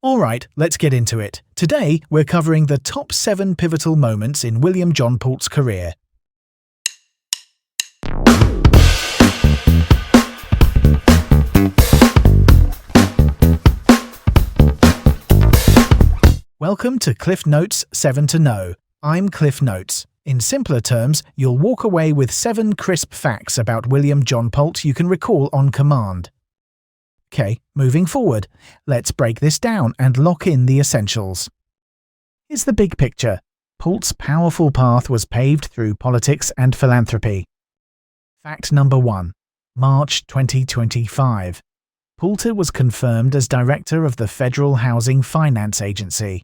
Alright, let's get into it. Today, we're covering the top 7 pivotal moments in William John Pulte's career. Welcome to Cliff Notes 7 to Know. I'm Cliff Notes. In simpler terms, you'll walk away with 7 crisp facts about William John Pulte you can recall on command. Okay, moving forward, let's break this down and lock in the essentials. Here's the big picture. Pulte's powerful path was paved through politics and philanthropy. Fact number 1. March 2025. Pulte was confirmed as director of the Federal Housing Finance Agency.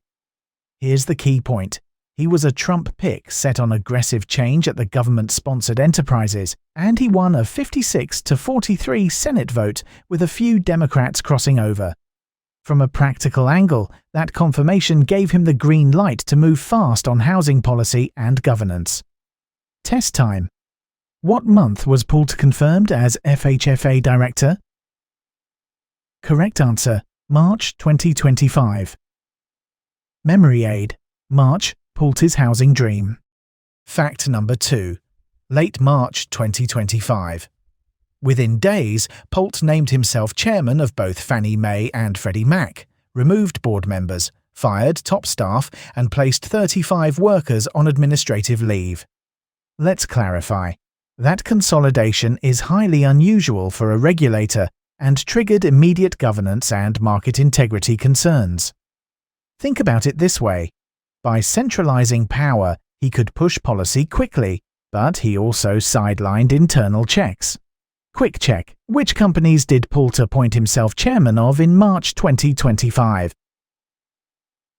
Here's the key point. He was a Trump pick set on aggressive change at the government-sponsored enterprises, and he won a 56-43 Senate vote with a few Democrats crossing over. From a practical angle, that confirmation gave him the green light to move fast on housing policy and governance. Test time. What month was Pulte confirmed as FHFA director? Correct answer, March 2025. Memory aid. March, Pulte's housing dream. Fact number 2. Late March 2025. Within days, Pulte named himself chairman of both Fannie Mae and Freddie Mac, removed board members, fired top staff, and placed 35 workers on administrative leave. Let's clarify. That consolidation is highly unusual for a regulator and triggered immediate governance and market integrity concerns. Think about it this way. By centralizing power, he could push policy quickly, but he also sidelined internal checks. Quick check. Which companies did Pulte appoint himself chairman of in March 2025?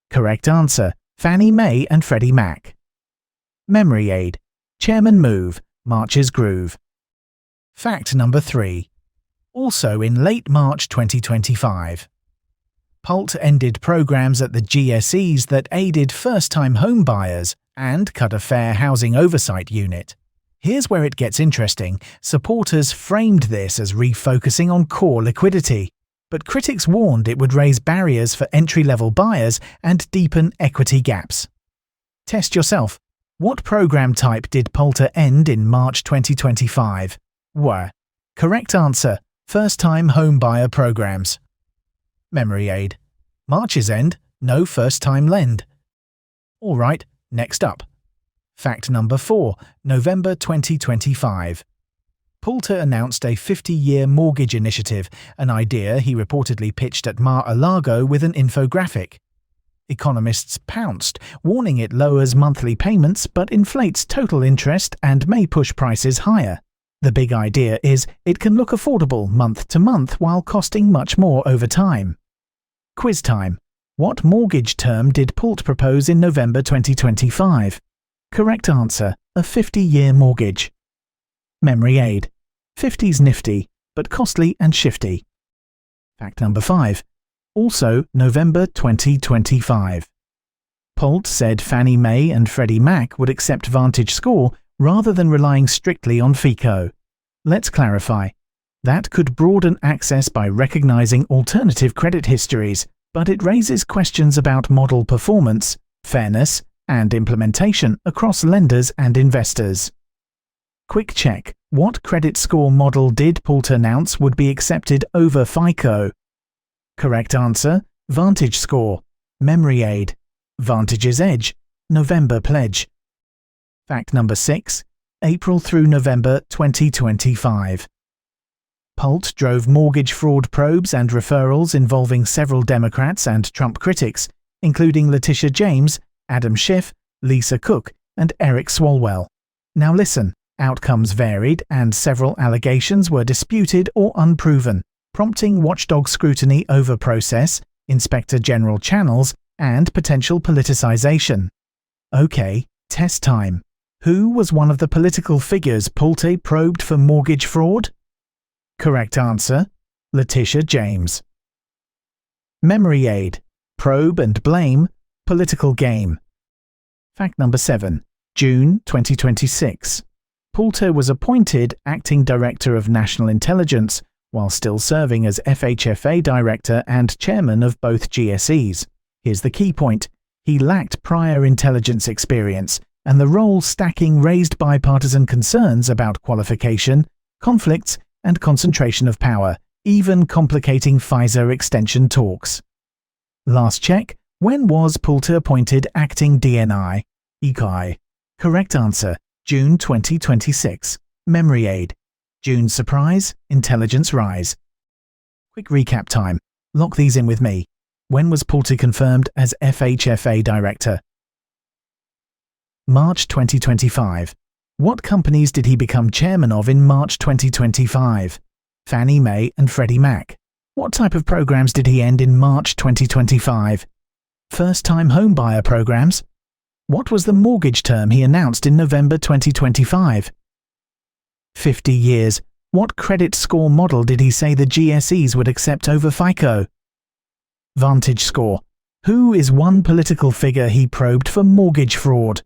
Correct answer, Fannie Mae and Freddie Mac. Memory aid. Chairman move, March's groove. Fact number 3. Also in late March 2025. Pulte ended programs at the GSEs that aided first-time home buyers and cut a fair housing oversight unit. Here's where it gets interesting. Supporters framed this as refocusing on core liquidity, but critics warned it would raise barriers for entry-level buyers and deepen equity gaps. Test yourself. What program type did Pulte end in March 2025? Correct answer, first-time home buyer programs. Memory aid. March's end, no first-time lend. Alright, next up. Fact number 4, November 2025. Pulte announced a 50-year mortgage initiative, an idea he reportedly pitched at Mar-a-Lago with an infographic. Economists pounced, warning it lowers monthly payments but inflates total interest and may push prices higher. The big idea is it can look affordable month to month while costing much more over time. Quiz time. What mortgage term did Pulte propose in November 2025? Correct answer, a 50-year mortgage. Memory aid. 50's nifty, but costly and shifty. Fact number 5. Also November 2025. Pulte said Fannie Mae and Freddie Mac would accept VantageScore rather than relying strictly on FICO. Let's clarify. That could broaden access by recognizing alternative credit histories, but it raises questions about model performance, fairness, and implementation across lenders and investors. Quick check. What credit score model did Pulte announce would be accepted over FICO? Correct answer, VantageScore. Memory aid. Vantage's Edge. November pledge. Fact number 6. April through November 2025. Pulte drove mortgage fraud probes and referrals involving several Democrats and Trump critics, including Letitia James, Adam Schiff, Lisa Cook, and Eric Swalwell. Now listen, outcomes varied and several allegations were disputed or unproven, prompting watchdog scrutiny over process, inspector general channels, and potential politicization. Okay, test time. Who was one of the political figures Pulte probed for mortgage fraud? Correct answer, Letitia James. Memory aid. Probe and blame. Political game. Fact number 7. June 2026. Pulte was appointed Acting Director of National Intelligence, while still serving as FHFA Director and Chairman of both GSEs. Here's the key point. He lacked prior intelligence experience, and the role stacking raised bipartisan concerns about qualification, conflicts, and concentration of power, even complicating FISA extension talks. Last check. When was Pulte appointed acting DNI? ECI. Correct answer. June 2026. Memory aid. June surprise, intelligence rise. Quick recap time. Lock these in with me. When was Pulte confirmed as FHFA Director? March 2025. What companies did he become chairman of in March 2025? Fannie Mae and Freddie Mac. What type of programs did he end in March 2025? First-time homebuyer programs. What was the mortgage term he announced in November 2025? 50 years. What credit score model did he say the GSEs would accept over FICO? Vantage score. Who is one political figure he probed for mortgage fraud?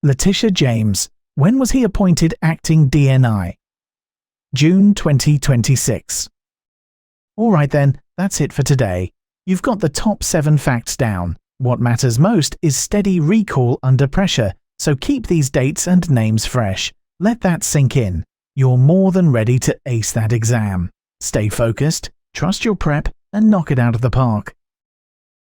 Letitia James. When was he appointed acting DNI? June 2026. Alright then, that's it for today. You've got the top 7 facts down. What matters most is steady recall under pressure, so keep these dates and names fresh. Let that sink in. You're more than ready to ace that exam. Stay focused, trust your prep, and knock it out of the park.